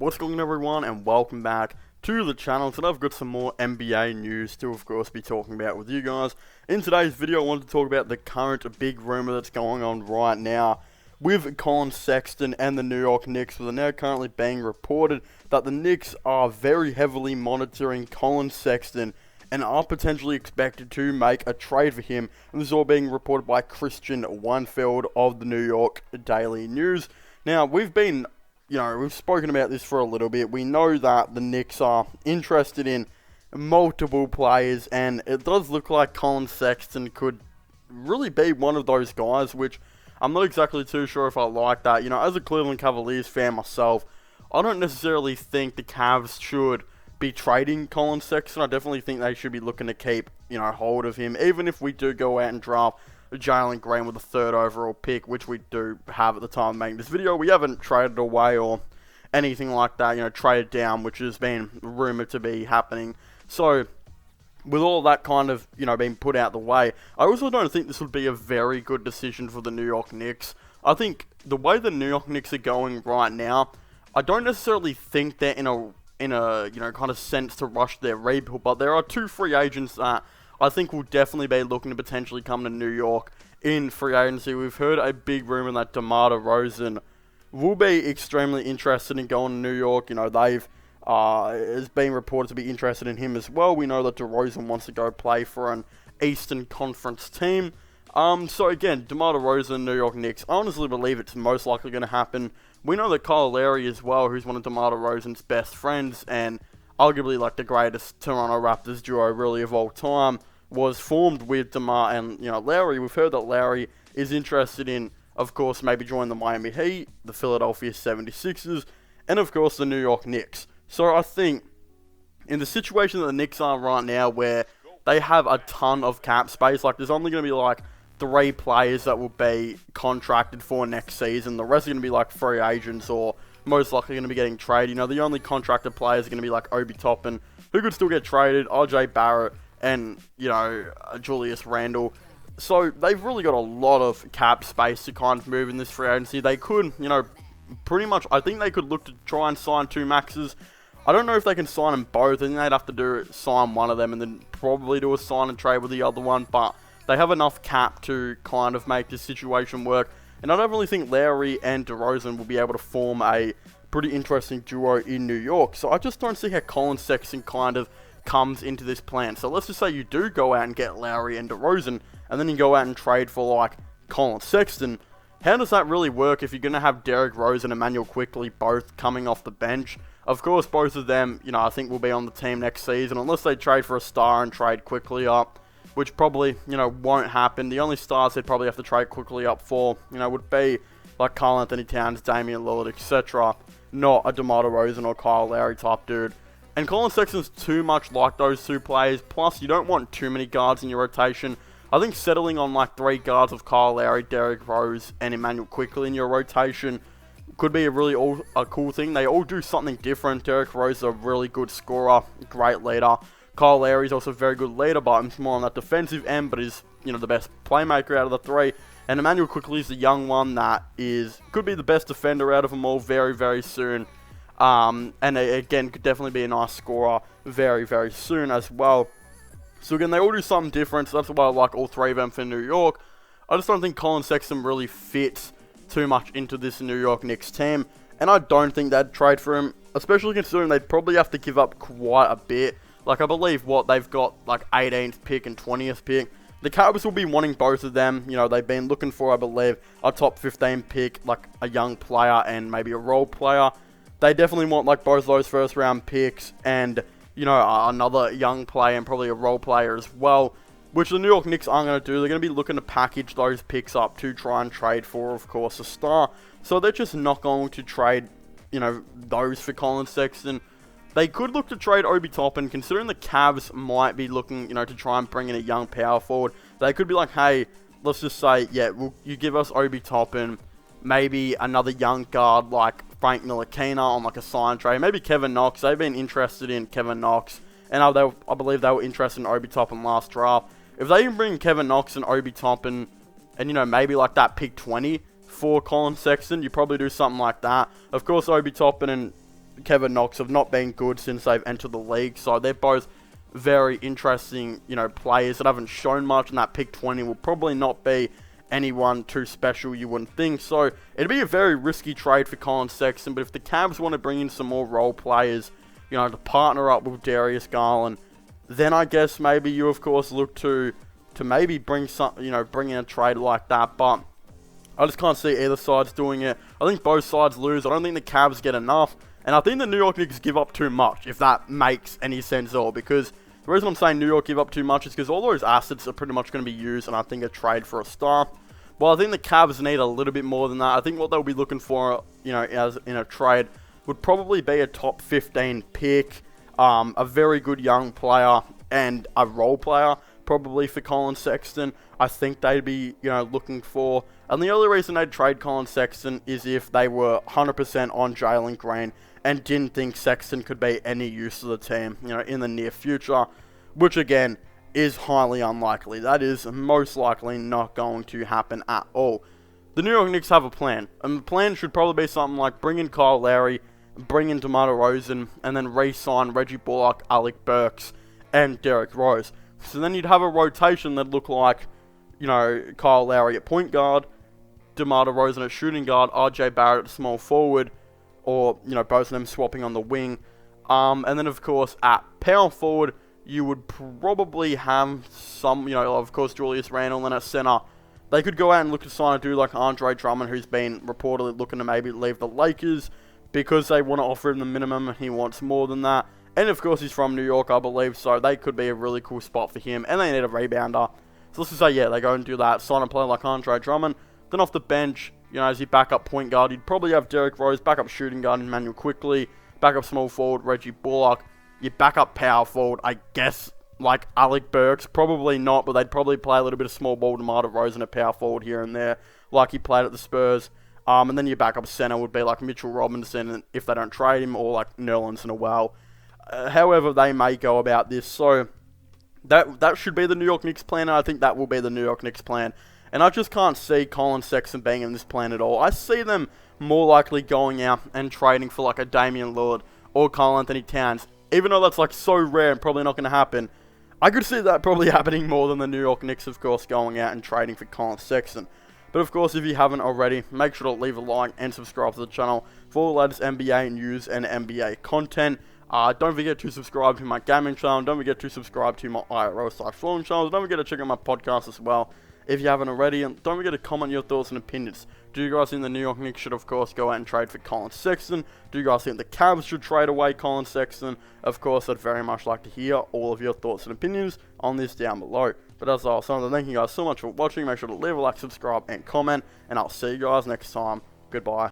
What's going on, everyone, and welcome back to the channel. Today I've got some more NBA news to, of course, be talking about with you guys. In today's video, I wanted to talk about the current big rumor that's going on right now with Colin Sexton and the New York Knicks. With it now currently being reported that the Knicks are very heavily monitoring Colin Sexton and are potentially expected to make a trade for him. And this is all being reported by Christian Weinfeld of the New York Daily News. Now, we've spoken about this for a little bit. We know that the Knicks are interested in multiple players, and it does look like Colin Sexton could really be one of those guys, which I'm not exactly too sure if I like that. As a Cleveland Cavaliers fan myself, I don't necessarily think the Cavs should be trading Colin Sexton. I definitely think they should be looking to keep, hold of him, even if we do go out and draft Jalen Green with the 3rd overall pick, which we do have at the time of making this video. We haven't traded away or anything like that, traded down, which has been rumored to be happening. So, with all that kind of, being put out the way, I also don't think this would be a very good decision for the New York Knicks. I think the way the New York Knicks are going right now, I don't necessarily think they're in a kind of sense to rush their rebuild, but there are 2 free agents that I think will definitely be looking to potentially come to New York in free agency. We've heard a big rumor that DeMar DeRozan will be extremely interested in going to New York. It's been reported to be interested in him as well. We know that DeRozan wants to go play for an Eastern Conference team. So again, DeMar DeRozan, New York Knicks, I honestly believe it's most likely going to happen. We know that Kyle Lowry as well, who's one of DeMar DeRozan's best friends, and arguably like the greatest Toronto Raptors duo really of all time, was formed with DeMar and Lowry. We've heard that Lowry is interested in, of course, maybe joining the Miami Heat, the Philadelphia 76ers, and of course the New York Knicks. So I think in the situation that the Knicks are right now, where they have a ton of cap space, like there's only going to be like 3 players that will be contracted for next season. The rest are going to be like free agents or most likely going to be getting traded. The only contracted players are going to be like Obi Toppin, who could still get traded, RJ Barrett, and, Julius Randle. So they've really got a lot of cap space to kind of move in this free agency. They could, pretty much, I think they could look to try and sign 2 maxes. I don't know if they can sign them both. I think they'd have to sign one of them and then probably do a sign and trade with the other one. But they have enough cap to kind of make this situation work. And I don't really think Lowry and DeRozan will be able to form a pretty interesting duo in New York. So I just don't see how Colin Sexton kind of comes into this plan. So let's just say you do go out and get Lowry and DeRozan, and then you go out and trade for like Colin Sexton. How does that really work if you're going to have Derrick Rose and Emmanuel Quickley both coming off the bench? Of course, both of them, I think will be on the team next season, unless they trade for a star and trade Quickley up, which probably, won't happen. The only stars they'd probably have to trade Quickley up for, would be like Karl Anthony Towns, Damian Lillard, etc. Not a DeMar DeRozan or Kyle Lowry type dude. And Colin Sexton's too much like those 2 players. Plus, you don't want too many guards in your rotation. I think settling on like 3 guards of Kyle Lowry, Derrick Rose, and Emmanuel Quickley in your rotation could be a cool thing. They all do something different. Derrick Rose is a really good scorer, great leader. Kyle Lowry is also a very good leader, but he's more on that defensive end, but is the best playmaker out of the 3. And Emmanuel Quickley is the young one that could be the best defender out of them all very, very soon. And again, could definitely be a nice scorer very, very soon as well. So again, they all do something different, so that's why I like all 3 of them for New York. I just don't think Colin Sexton really fits too much into this New York Knicks team, and I don't think they'd trade for him, especially considering they'd probably have to give up quite a bit. Like, I believe they've got like 18th pick and 20th pick. The Cowboys will be wanting both of them. They've been looking for, I believe, a top 15 pick, like a young player and maybe a role player. They definitely want like both those 1st round picks and, another young player and probably a role player as well, which the New York Knicks aren't going to do. They're going to be looking to package those picks up to try and trade for, of course, a star. So they're just not going to trade, those for Colin Sexton. They could look to trade Obi Toppin, considering the Cavs might be looking, to try and bring in a young power forward. They could be like, hey, let's just say, yeah, you give us Obi Toppin, maybe another young guard like Frank Ntilikina on like a sign trade, maybe Kevin Knox. They've been interested in Kevin Knox, and I believe they were interested in Obi Toppin last draft. If they can bring Kevin Knox and Obi Toppin, and maybe like that pick 20 for Colin Sexton, you probably do something like that. Of course, Obi Toppin and Kevin Knox have not been good since they've entered the league. So they're both very interesting, players that haven't shown much, and that pick 20 will probably not be anyone too special, you wouldn't think. So it'd be a very risky trade for Colin Sexton, but if the Cavs want to bring in some more role players, to partner up with Darius Garland, then I guess maybe you, of course, look to maybe bring in a trade like that. But I just can't see either sides doing it. I think both sides lose. I don't think the Cavs get enough, and I think the New York Knicks give up too much, if that makes any sense at all, because the reason I'm saying New York give up too much is because all those assets are pretty much going to be used, and I think a trade for a star. Well, I think the Cavs need a little bit more than that. I think what they'll be looking for, as in a trade, would probably be a top 15 pick, a very good young player, and a role player, probably for Colin Sexton. I think they'd be, looking for. And the only reason they'd trade Colin Sexton is if they were 100% on Jalen Green and didn't think Sexton could be any use to the team, in the near future, which again is highly unlikely. That is most likely not going to happen at all. The New York Knicks have a plan, and the plan should probably be something like bring in Kyle Lowry, bring in DeMar DeRozan, and then re-sign Reggie Bullock, Alec Burks, and Derrick Rose. So then you'd have a rotation that'd look like, Kyle Lowry at point guard, DeMar DeRozan at shooting guard, RJ Barrett at small forward, or, both of them swapping on the wing. And then, of course, at power forward, you would probably have some, of course, Julius Randle, and at center, they could go out and look to sign a dude like Andre Drummond, who's been reportedly looking to maybe leave the Lakers because they want to offer him the minimum, and he wants more than that. And, of course, he's from New York, I believe, so they could be a really cool spot for him, and they need a rebounder. So let's just say, yeah, they go and do that, sign a player like Andre Drummond. Then off the bench, as your backup point guard, you'd probably have Derrick Rose, backup shooting guard Emmanuel Quickly, backup small forward Reggie Bullock, your backup power forward, I guess, like Alec Burks, probably not, but they'd probably play a little bit of small ball DeMar DeRozan at power forward here and there, like he played at the Spurs. And then your backup center would be like Mitchell Robinson, if they don't trade him, or like Nerlens Noel. However they may go about this, so that should be the New York Knicks plan, and I think that will be the New York Knicks plan. And I just can't see Colin Sexton being in this plan at all. I see them more likely going out and trading for like a Damian Lillard or Karl Anthony Towns. Even though that's like so rare and probably not going to happen, I could see that probably happening more than the New York Knicks, of course, going out and trading for Colin Sexton. But of course, if you haven't already, make sure to leave a like and subscribe to the channel for all the latest NBA news and NBA content. Don't forget to subscribe to my gaming channel. Don't forget to subscribe to my IRL/Fallen channel. Don't forget to check out my podcast as well if you haven't already. And don't forget to comment your thoughts and opinions. Do you guys think the New York Knicks should, of course, go out and trade for Colin Sexton? Do you guys think the Cavs should trade away Colin Sexton? Of course, I'd very much like to hear all of your thoughts and opinions on this down below. But as I was saying, thank you guys so much for watching. Make sure to leave a like, subscribe, and comment. And I'll see you guys next time. Goodbye.